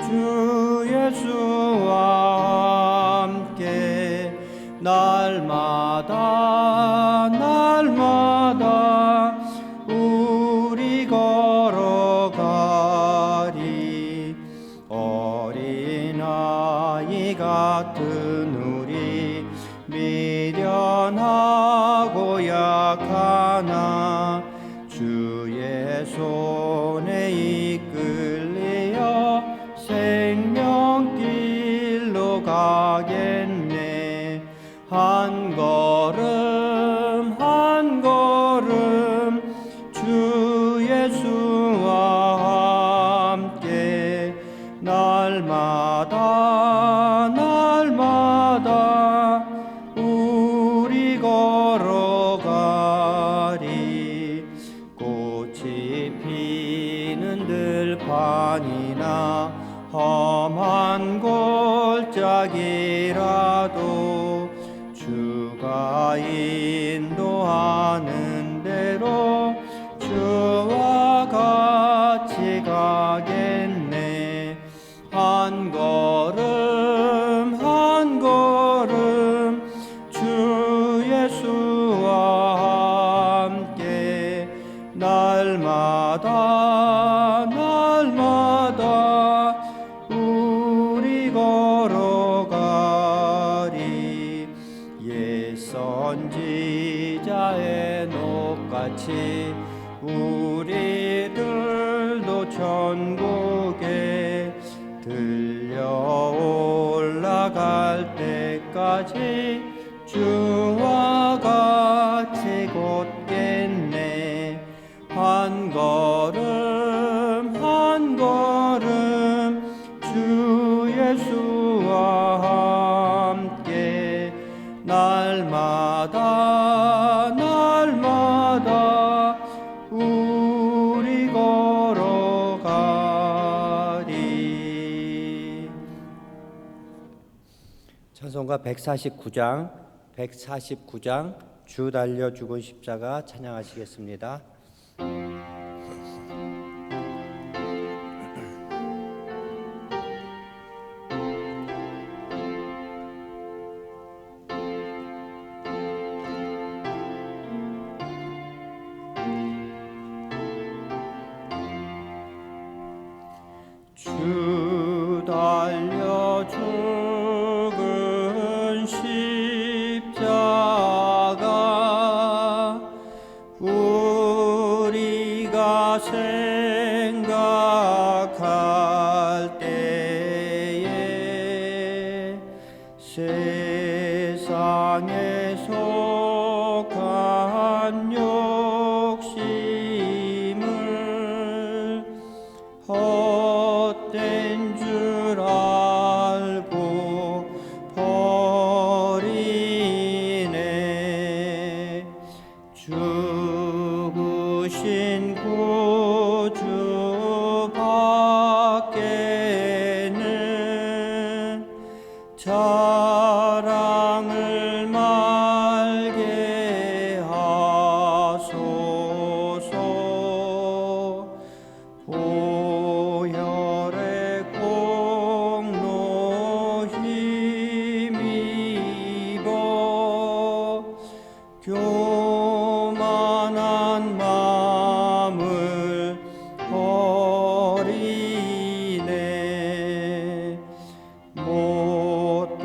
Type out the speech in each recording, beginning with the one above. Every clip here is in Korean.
주 예수와 함께 날마다 날마다 우리 걸어가리. 어린아이 같은 우리 미련하고 약하나 주의 손에 이끌려 생명길로 가겠네. 한 걸음 한 걸음 주 예수와 함께 날마다 날마다 우리 걸어가리. 꽃이 피는 들판이나 험한 골짜기라도 주가 인도하는 대로 주와 같이 가겠네. 한 걸음 한 걸음 주 예수와 함께 날마다 날마다 우리 걸어가리. 옛 선지자의 녹같이 우리들도 천국에 들려 올라갈 때까지 주와 같이 곧겠네. 한 걸음 한 걸음 주 예수와 함께 날마다 날마다 우리 걸어가리. 찬송가 149장 주 달려 죽은 십자가 찬양하시겠습니다. 주 달려 죽은 십자가 우리가 생각할 때에 세상에 속한 욕심을 헛된 줄 알고 버리네. 죽으신 구주 밖에는 자랑을 말게 하소서. 보혈의 공로 힘입어 교만한 마음을 버리네. 못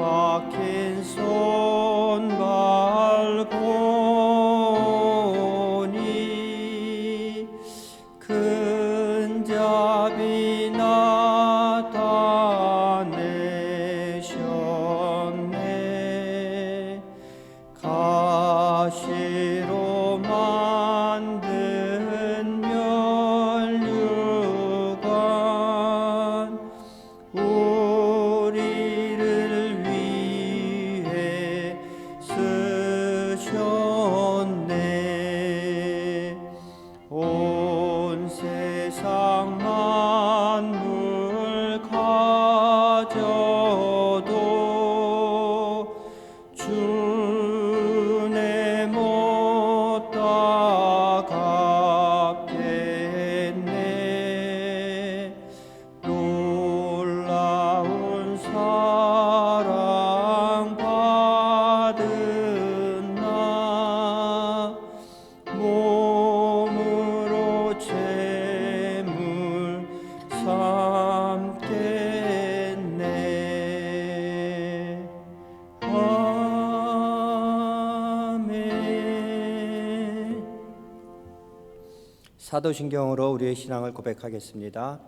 사도신경으로 우리의 신앙을 고백하겠습니다.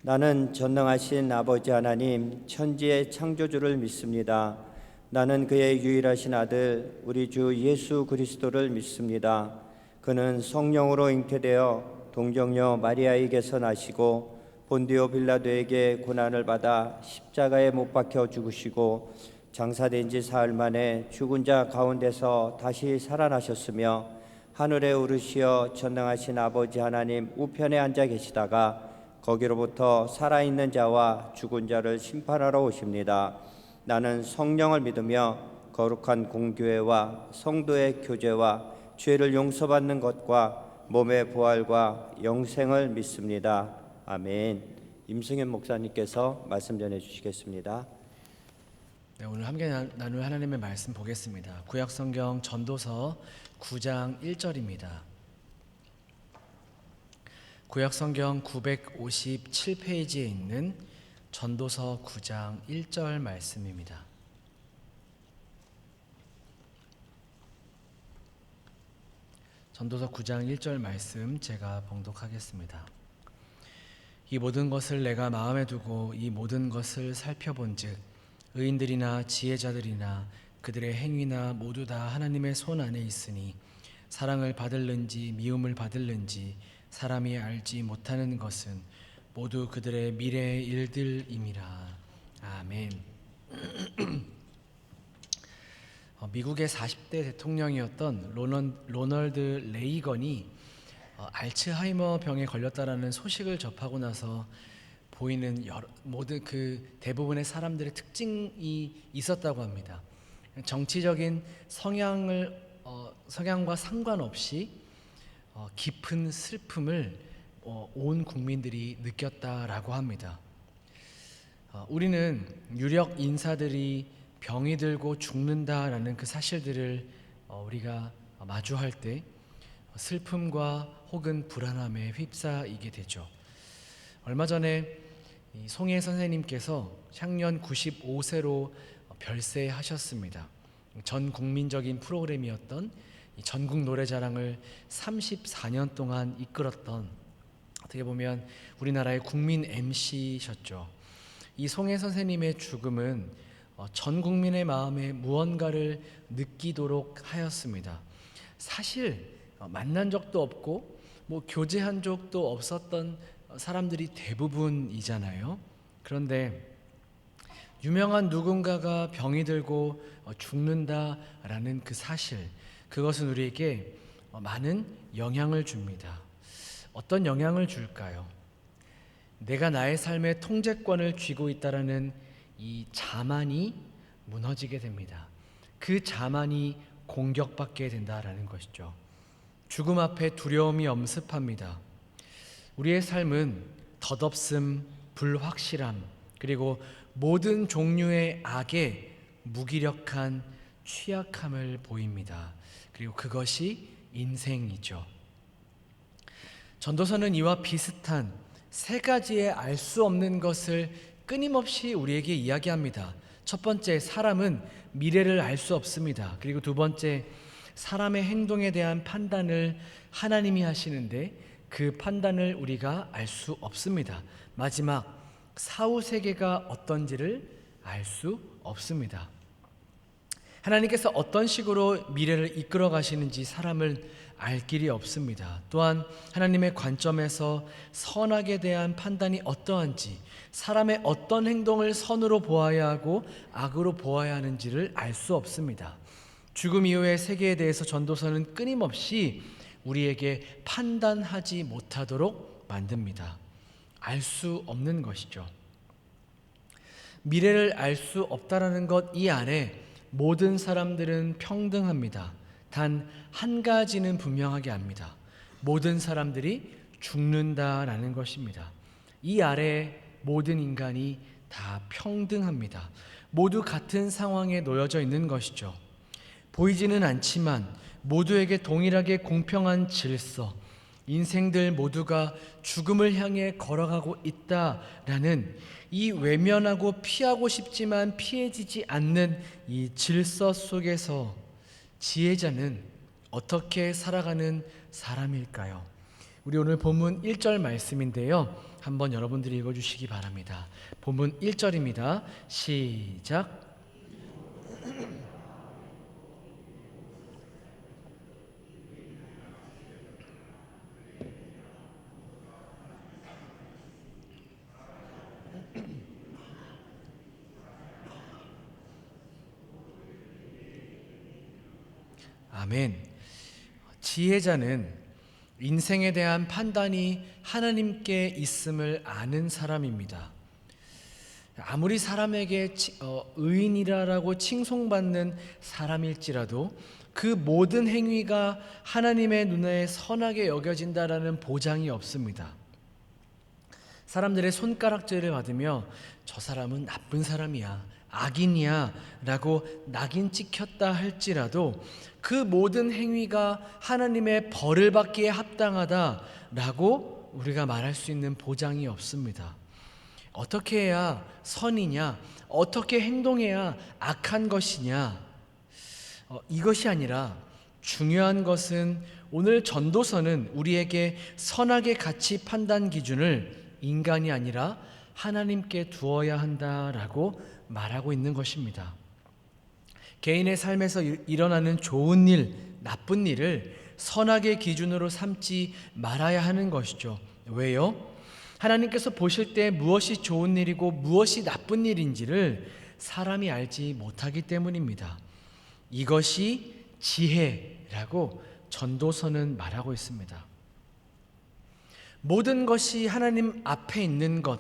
나는 전능하신 아버지 하나님 천지의 창조주를 믿습니다. 나는 그의 유일하신 아들 우리 주 예수 그리스도를 믿습니다. 그는 성령으로 잉태되어 동정녀 마리아에게서 나시고 본디오 빌라도에게 고난을 받아 십자가에 못 박혀 죽으시고 장사된 지 사흘 만에 죽은 자 가운데서 다시 살아나셨으며 하늘에 오르시어 전능하신 아버지 하나님 우편에 앉아 계시다가 거기로부터 살아있는 자와 죽은 자를 심판하러 오십니다. 나는 성령을 믿으며 거룩한 공교회와 성도의 교제와 죄를 용서받는 것과 몸의 부활과 영생을 믿습니다. 아멘. 임승현 목사님께서 말씀 전해 주시겠습니다. 네, 오늘 함께 나눌 하나님의 말씀 보겠습니다. 구약성경 전도서 9장 1절입니다. 구약성경 957페이지에 있는 전도서 9장 1절 말씀입니다. 전도서 9장 1절 말씀 제가 봉독하겠습니다. 이 모든 것을 내가 마음에 두고 이 모든 것을 살펴본즉 의인들이나 지혜자들이나 그들의 행위나 모두 다 하나님의 손 안에 있으니 사랑을 받을는지 미움을 받을는지 사람이 알지 못하는 것은 모두 그들의 미래의 일들임이라. 아멘. 미국의 40대 대통령이었던 로널드 레이건이 알츠하이머 병에 걸렸다라는 소식을 접하고 나서 보이는 모든 대부분의 사람들의 특징이 있었다고 합니다. 정치적인 성향과 상관없이 깊은 슬픔을 온 국민들이 느꼈다라고 합니다. 우리는 유력 인사들이 병이 들고 죽는다라는 그 사실들을 우리가 마주할 때 슬픔과 혹은 불안함에 휩싸이게 되죠. 얼마 전에 송혜 선생님께서 향년 95세로 별세하셨습니다. 전 국민적인 프로그램이었던 전국 노래자랑을 34년 동안 이끌었던, 어떻게 보면 우리나라의 국민 MC셨죠. 이 송혜 선생님의 죽음은 전 국민의 마음에 무언가를 느끼도록 하였습니다. 사실 만난 적도 없고 교제한 적도 없었던 사람들이 대부분이잖아요. 그런데 유명한 누군가가 병이 들고 죽는다라는 그 사실, 그것은 우리에게 많은 영향을 줍니다. 어떤 영향을 줄까요? 내가 나의 삶의 통제권을 쥐고 있다라는 이 자만이 무너지게 됩니다. 그 자만이 공격받게 된다라는 것이죠. 죽음 앞에 두려움이 엄습합니다. 우리의 삶은 덧없음, 불확실함, 그리고 모든 종류의 악에 무기력한 취약함을 보입니다. 그리고 그것이 인생이죠. 전도서는 이와 비슷한 세 가지의 알 수 없는 것을 끊임없이 우리에게 이야기합니다. 첫 번째, 사람은 미래를 알 수 없습니다. 그리고 두 번째, 사람의 행동에 대한 판단을 하나님이 하시는데 그 판단을 우리가 알 수 없습니다. 마지막, 사후 세계가 어떤지를 알 수 없습니다. 하나님께서 어떤 식으로 미래를 이끌어 가시는지 사람을 알 길이 없습니다. 또한 하나님의 관점에서 선악에 대한 판단이 어떠한지, 사람의 어떤 행동을 선으로 보아야 하고 악으로 보아야 하는지를 알 수 없습니다. 죽음 이후의 세계에 대해서 전도서는 끊임없이 우리에게 판단하지 못하도록 만듭니다. 알 수 없는 것이죠. 미래를 알 수 없다라는 것, 이 안에 모든 사람들은 평등합니다. 단 한 가지는 분명하게 압니다. 모든 사람들이 죽는다라는 것입니다. 이 아래 모든 인간이 다 평등합니다. 모두 같은 상황에 놓여져 있는 것이죠. 보이지는 않지만 모두에게 동일하게 공평한 질서, 인생들 모두가 죽음을 향해 걸어가고 있다라는 이 외면하고 피하고 싶지만 피해지지 않는 이 질서 속에서 지혜자는 어떻게 살아가는 사람일까요? 우리 오늘 본문 1절 말씀인데요. 한번 여러분들이 읽어주시기 바랍니다. 본문 1절입니다. 시작. 아멘. 지혜자는 인생에 대한 판단이 하나님께 있음을 아는 사람입니다. 아무리 사람에게 의인이라고 칭송받는 사람일지라도 그 모든 행위가 하나님의 눈에 선하게 여겨진다라는 보장이 없습니다. 사람들의 손가락질을 받으며 저 사람은 나쁜 사람이야, 악인이야 라고 낙인 찍혔다 할지라도 그 모든 행위가 하나님의 벌을 받기에 합당하다 라고 우리가 말할 수 있는 보장이 없습니다. 어떻게 해야 선이냐, 어떻게 행동해야 악한 것이냐, 이것이 아니라 중요한 것은 오늘 전도서는 우리에게 선악의 가치 판단 기준을 인간이 아니라 하나님께 두어야 한다라고 말하고 있는 것입니다. 개인의 삶에서 일어나는 좋은 일, 나쁜 일을 선악의 기준으로 삼지 말아야 하는 것이죠. 왜요? 하나님께서 보실 때 무엇이 좋은 일이고 무엇이 나쁜 일인지를 사람이 알지 못하기 때문입니다. 이것이 지혜라고 전도서는 말하고 있습니다. 모든 것이 하나님 앞에 있는 것,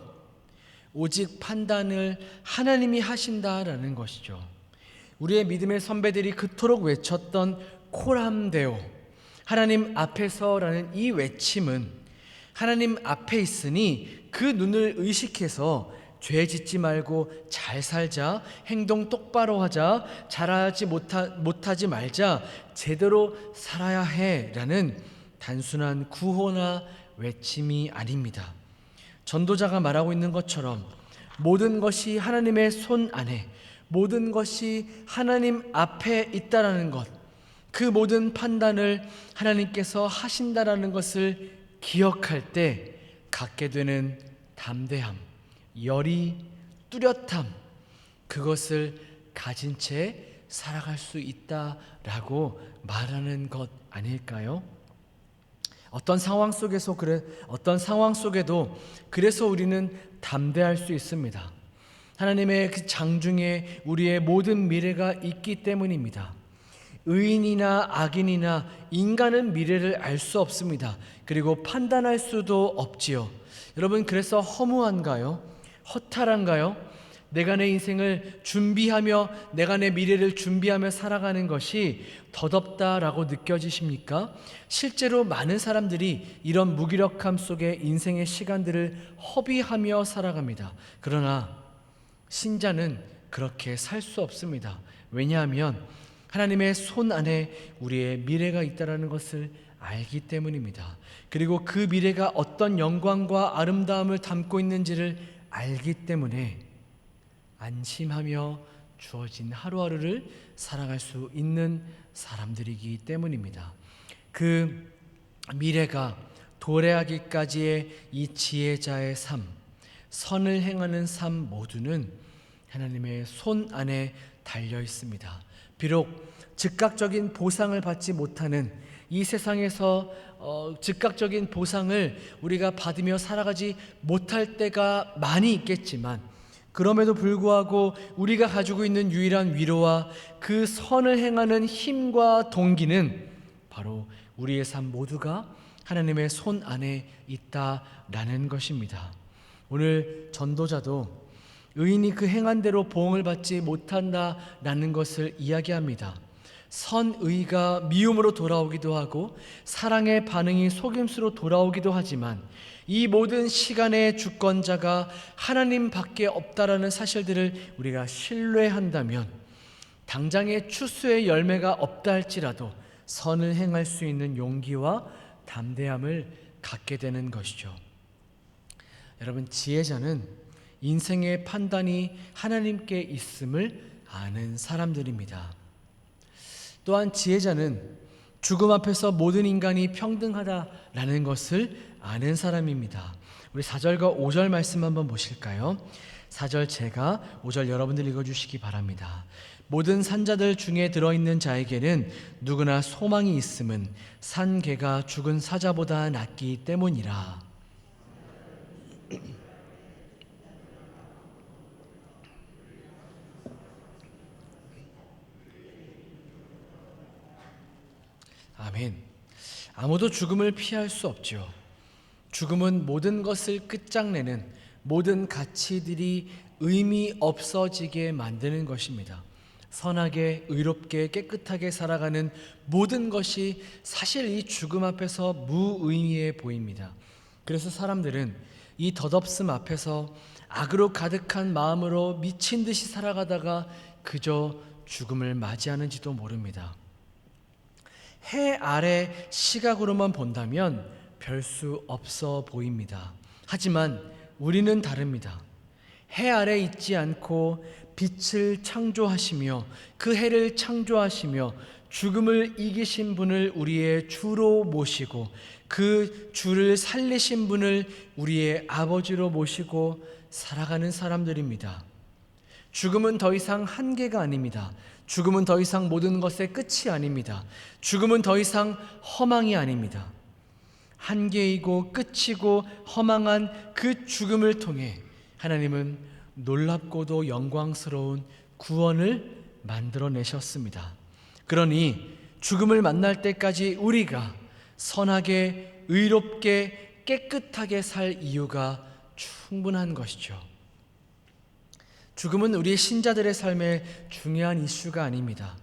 오직 판단을 하나님이 하신다라는 것이죠. 우리의 믿음의 선배들이 그토록 외쳤던 코람데오, 하나님 앞에서라는 이 외침은 하나님 앞에 있으니 그 눈을 의식해서 죄 짓지 말고 잘 살자, 행동 똑바로 하자, 잘하지 못하지 말자, 제대로 살아야 해라는 단순한 구호나 외침이 아닙니다. 전도자가 말하고 있는 것처럼 모든 것이 하나님의 손 안에, 모든 것이 하나님 앞에 있다라는 것, 그 모든 판단을 하나님께서 하신다라는 것을 기억할 때 갖게 되는 담대함, 열의, 뚜렷함, 그것을 가진 채 살아갈 수 있다라고 말하는 것 아닐까요? 어떤 상황 속에도 그래서 우리는 담대할 수 있습니다. 하나님의 그 장중에 우리의 모든 미래가 있기 때문입니다. 의인이나 악인이나 인간은 미래를 알 수 없습니다. 그리고 판단할 수도 없지요. 여러분, 그래서 허무한가요? 허탈한가요? 내가 내 인생을 준비하며, 내가 내 미래를 준비하며 살아가는 것이 더덥다라고 느껴지십니까? 실제로 많은 사람들이 이런 무기력함 속에 인생의 시간들을 허비하며 살아갑니다. 그러나 신자는 그렇게 살 수 없습니다. 왜냐하면 하나님의 손 안에 우리의 미래가 있다는 것을 알기 때문입니다. 그리고 그 미래가 어떤 영광과 아름다움을 담고 있는지를 알기 때문에 안심하며 주어진 하루하루를 살아갈 수 있는 사람들이기 때문입니다. 그 미래가 도래하기까지의 이 지혜자의 삶, 선을 행하는 삶 모두는 하나님의 손 안에 달려 있습니다. 비록 즉각적인 보상을 받지 못하는 이 세상에서 즉각적인 보상을 우리가 받으며 살아가지 못할 때가 많이 있겠지만, 그럼에도 불구하고 우리가 가지고 있는 유일한 위로와 그 선을 행하는 힘과 동기는 바로 우리의 삶 모두가 하나님의 손 안에 있다라는 것입니다. 오늘 전도자도 의인이 그 행한 대로 보응을 받지 못한다라는 것을 이야기합니다. 선의가 미움으로 돌아오기도 하고 사랑의 반응이 속임수로 돌아오기도 하지만 이 모든 시간의 주권자가 하나님밖에 없다라는 사실들을 우리가 신뢰한다면 당장의 추수의 열매가 없다 할지라도 선을 행할 수 있는 용기와 담대함을 갖게 되는 것이죠. 여러분, 지혜자는 인생의 판단이 하나님께 있음을 아는 사람들입니다. 또한 지혜자는 죽음 앞에서 모든 인간이 평등하다라는 것을 아는 사람입니다. 우리 4절과 5절 말씀 한번 보실까요? 4절 제가, 5절 여러분들 읽어주시기 바랍니다. 모든 산자들 중에 들어있는 자에게는 누구나 소망이 있음은 산 개가 죽은 사자보다 낫기 때문이라. 아멘. 아무도 죽음을 피할 수 없죠. 죽음은 모든 것을 끝장내는, 모든 가치들이 의미 없어지게 만드는 것입니다. 선하게, 의롭게, 깨끗하게 살아가는 모든 것이 사실 이 죽음 앞에서 무의미해 보입니다. 그래서 사람들은 이 덧없음 앞에서 악으로 가득한 마음으로 미친 듯이 살아가다가 그저 죽음을 맞이하는지도 모릅니다. 해 아래 시각으로만 본다면 별 수 없어 보입니다. 하지만 우리는 다릅니다. 해 아래 있지 않고 빛을 창조하시며 그 해를 창조하시며 죽음을 이기신 분을 우리의 주로 모시고 그 주를 살리신 분을 우리의 아버지로 모시고 살아가는 사람들입니다. 죽음은 더 이상 한계가 아닙니다. 죽음은 더 이상 모든 것의 끝이 아닙니다. 죽음은 더 이상 허망이 아닙니다. 한계이고 끝이고 허망한 그 죽음을 통해 하나님은 놀랍고도 영광스러운 구원을 만들어내셨습니다. 그러니 죽음을 만날 때까지 우리가 선하게, 의롭게, 깨끗하게 살 이유가 충분한 것이죠. 죽음은 우리 신자들의 삶의 중요한 이슈가 아닙니다.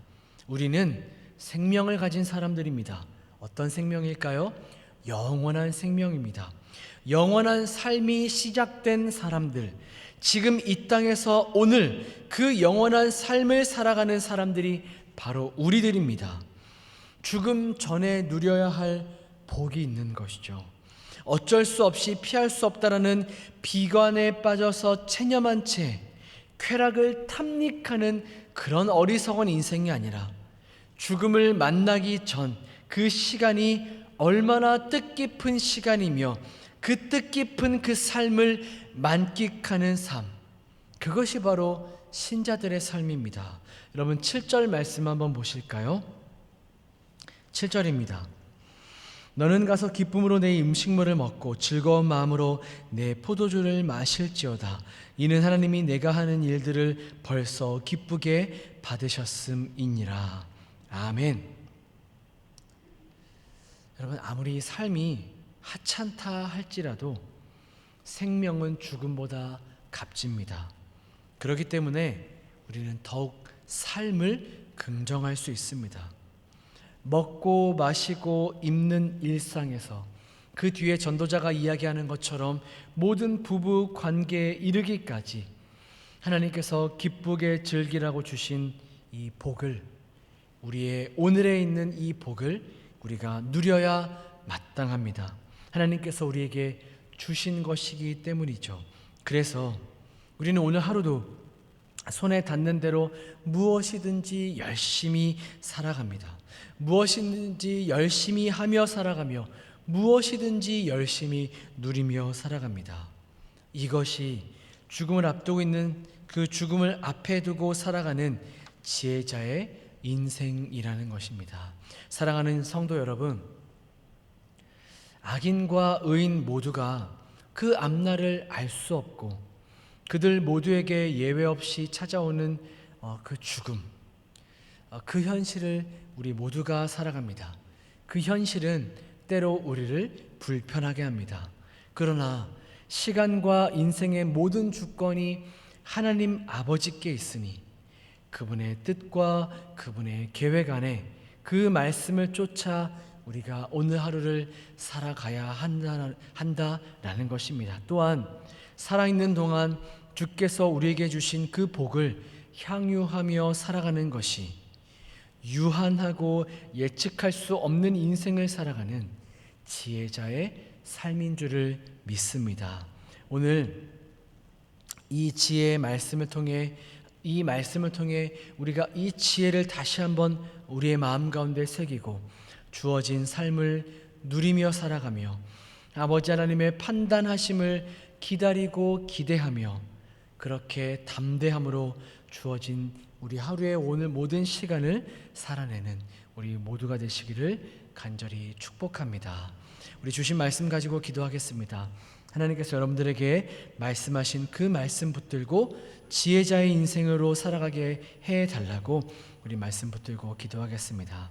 우리는 생명을 가진 사람들입니다. 어떤 생명일까요? 영원한 생명입니다. 영원한 삶이 시작된 사람들, 지금 이 땅에서 오늘 그 영원한 삶을 살아가는 사람들이 바로 우리들입니다. 죽음 전에 누려야 할 복이 있는 것이죠. 어쩔 수 없이 피할 수 없다라는 비관에 빠져서 체념한 채 쾌락을 탐닉하는 그런 어리석은 인생이 아니라 죽음을 만나기 전 그 시간이 얼마나 뜻깊은 시간이며 그 뜻깊은 그 삶을 만끽하는 삶, 그것이 바로 신자들의 삶입니다. 여러분 7절 말씀 한번 보실까요? 7절입니다. 너는 가서 기쁨으로 내 음식물을 먹고 즐거운 마음으로 내 포도주를 마실지어다. 이는 하나님이 내가 하는 일들을 벌써 기쁘게 받으셨음이니라. 아멘. 여러분, 아무리 삶이 하찮다 할지라도 생명은 죽음보다 값집니다. 그렇기 때문에 우리는 더욱 삶을 긍정할 수 있습니다. 먹고 마시고 입는 일상에서 그 뒤에 전도자가 이야기하는 것처럼 모든 부부 관계에 이르기까지 하나님께서 기쁘게 즐기라고 주신 이 복을, 우리의 오늘에 있는 이 복을 우리가 누려야 마땅합니다. 하나님께서 우리에게 주신 것이기 때문이죠. 그래서 우리는 오늘 하루도 손에 닿는 대로 무엇이든지 열심히 살아갑니다. 무엇이든지 열심히 하며 살아가며 무엇이든지 열심히 누리며 살아갑니다. 이것이 죽음을 앞두고 있는 그 죽음을 앞에 두고 살아가는 지혜자의 인생이라는 것입니다. 사랑하는 성도 여러분, 악인과 의인 모두가 그 앞날을 알 수 없고 그들 모두에게 예외 없이 찾아오는 그 죽음, 그 현실을 우리 모두가 살아갑니다. 그 현실은 때로 우리를 불편하게 합니다. 그러나 시간과 인생의 모든 주권이 하나님 아버지께 있으니 그분의 뜻과 그분의 계획 안에 그 말씀을 쫓아 우리가 오늘 하루를 살아가야 한다라는 것입니다. 또한 살아있는 동안 주께서 우리에게 주신 그 복을 향유하며 살아가는 것이 유한하고 예측할 수 없는 인생을 살아가는 지혜자의 삶인 줄을 믿습니다. 오늘 이 지혜의 말씀을 통해 우리가 이 지혜를 다시 한번 우리의 마음 가운데 새기고 주어진 삶을 누리며 살아가며 아버지 하나님의 판단하심을 기다리고 기대하며 그렇게 담대함으로 주어진 우리 하루의 오늘 모든 시간을 살아내는 우리 모두가 되시기를 간절히 축복합니다. 우리 주신 말씀 가지고 기도하겠습니다. 하나님께서 여러분들에게 말씀하신 그 말씀 붙들고 지혜자의 인생으로 살아가게 해달라고 우리 말씀 붙들고 기도하겠습니다.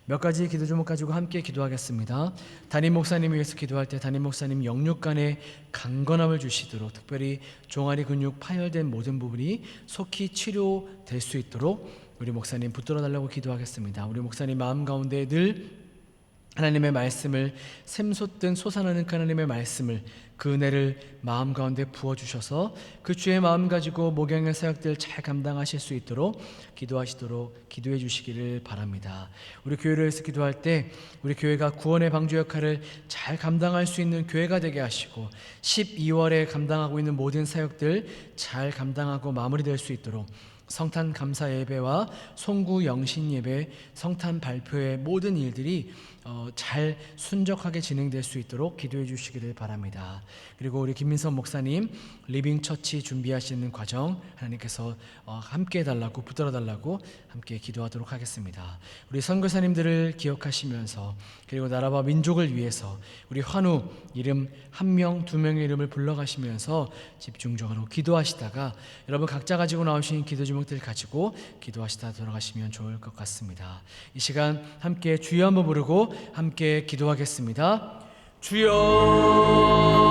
몇 가지 기도 제목 가지고 함께 기도하겠습니다. 담임 목사님을 위해서 기도할 때 담임 목사님 영육간에 강건함을 주시도록, 특별히 종아리 근육 파열된 모든 부분이 속히 치료될 수 있도록 우리 목사님 붙들어 달라고 기도하겠습니다. 우리 목사님 마음 가운데 늘 하나님의 말씀을 샘솟든 솟아나는 그 하나님의 말씀을 그 은혜를 마음 가운데 부어주셔서 그 주의 마음 가지고 목양의 사역들 잘 감당하실 수 있도록 기도하시도록 기도해 주시기를 바랍니다. 우리 교회를 위해서 기도할 때 우리 교회가 구원의 방주 역할을 잘 감당할 수 있는 교회가 되게 하시고 12월에 감당하고 있는 모든 사역들 잘 감당하고 마무리될 수 있도록 성탄 감사 예배와 송구 영신 예배, 성탄 발표의 모든 일들이 잘 순적하게 진행될 수 있도록 기도해 주시기를 바랍니다. 그리고 우리 김민선 목사님 리빙 처치 준비하시는 과정 하나님께서 함께 해달라고 붙들어 달라고 함께 기도하도록 하겠습니다. 우리 선교사님들을 기억하시면서 그리고 나라와 민족을 위해서 우리 환우 이름 한 명, 두 명의 이름을 불러가시면서 집중적으로 기도하시다가 여러분 각자 가지고 나오신 기도 제목들 가지고 기도하시다 돌아가시면 좋을 것 같습니다. 이 시간 함께 주여 한번 부르고 함께 기도하겠습니다. 주여